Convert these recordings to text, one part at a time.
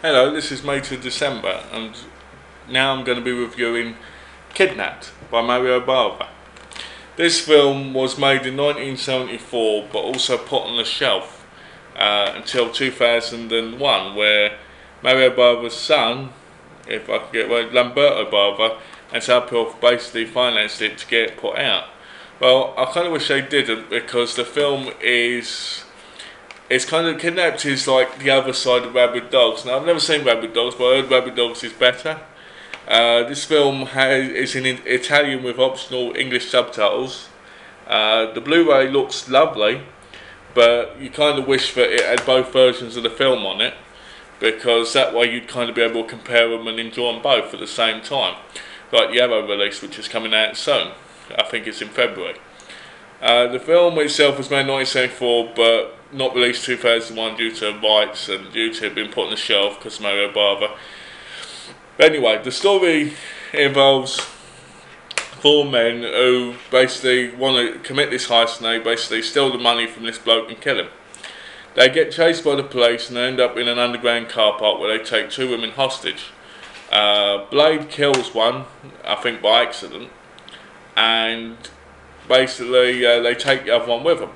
Hello, this is May to December, and now I'm going to be reviewing Kidnapped by Mario Bava. This film was made in 1974 but also put on the shelf until 2001, where Mario Bava's son, if I can get it right, Lamberto Bava, and Apple basically financed it to get it put out. Well, I kind of wish they didn't, because the film it's kind of Kidnapped is like the other side of Rabid Dogs. Now, I've never seen Rabid Dogs, but I heard Rabid Dogs is better. This film is in Italian with optional English subtitles. The Blu-ray looks lovely, but you kind of wish that it had both versions of the film on it, because that way you'd kind of be able to compare them and enjoy them both at the same time. Like the other release, which is coming out soon. I think it's in February. The film itself was made in 1974, but not released 2001 due to rights and due to it being put on the shelf because Mario Bava. But anyway, the story involves four men who basically want to commit this heist, and they basically steal the money from this bloke and kill him. They get chased by the police and they end up in an underground car park where they take two women hostage. Blade kills one, I think by accident, and basically they take the other one with them.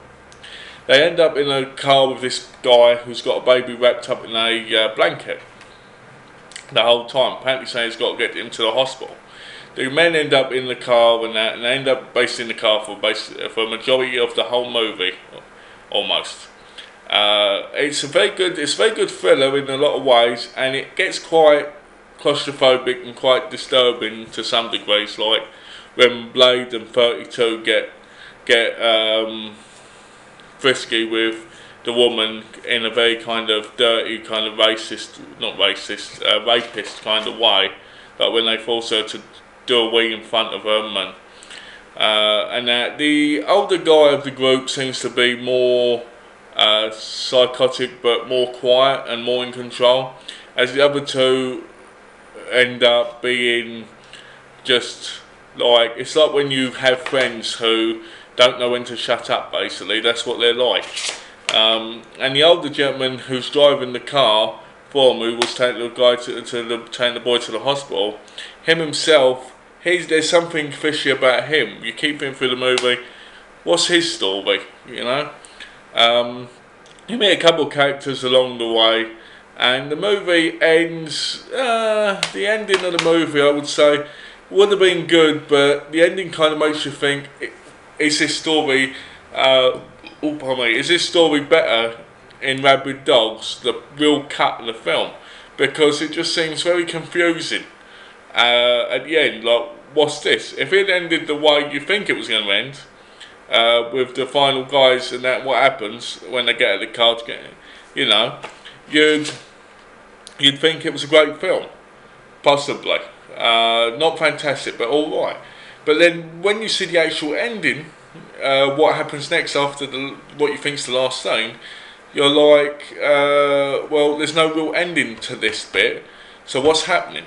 They end up in a car with this guy who's got a baby wrapped up in a blanket the whole time, apparently saying he's got to get him to the hospital. The men end up in the car and that, and they end up basically in the car for a majority of the whole movie, almost. It's a very good thriller in a lot of ways, and it gets quite claustrophobic and quite disturbing to some degrees, like when Blade and 32 get frisky with the woman in a very kind of dirty, kind of rapist kind of way, like when they force her to do a wee in front of them, and that the older guy of the group seems to be more psychotic but more quiet and more in control, as the other two end up being just like, it's like when you have friends who don't know when to shut up, basically. That's what they're like. And the older gentleman who's driving the car for him, who was taking the guy taking the boy to the hospital, him himself, there's something fishy about him. You keep him through the movie. What's his story? You know. You meet a couple of characters along the way, and the movie ends. The ending of the movie, I would say, would have been good, but the ending kind of makes you think: is this story? Is this story better in Rabid Dogs, the real cut of the film? Because it just seems very confusing at the end. Like, what's this? If it ended the way you think it was going to end, with the final guys and that, what happens when they get out of the car to get, you know, you'd think it was a great film, possibly. Not fantastic, but all right. But then when you see the actual ending, what happens next after what you think's the last scene, you're like, well, there's no real ending to this bit. So what's happening?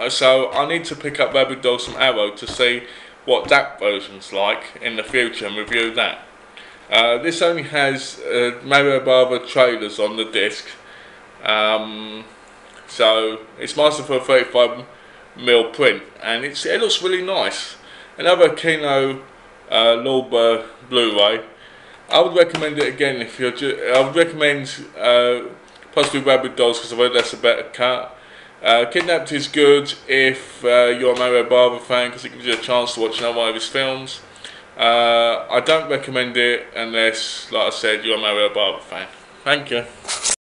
So I need to pick up Rabid Dogs from Arrow to see what that version's like in the future and review that. This only has Mario Bava trailers on the disc, so it's mastered for a 35mm print, and it looks really nice. Another Kino Lorber Blu-ray. I would recommend it again if you're. I would recommend possibly Rabid Dogs, because I've heard that's a better cut. Kidnapped is good if you're a Mario Bava fan, because it gives you a chance to watch another one of his films. I don't recommend it unless, like I said, you're a Mario Bava fan. Thank you.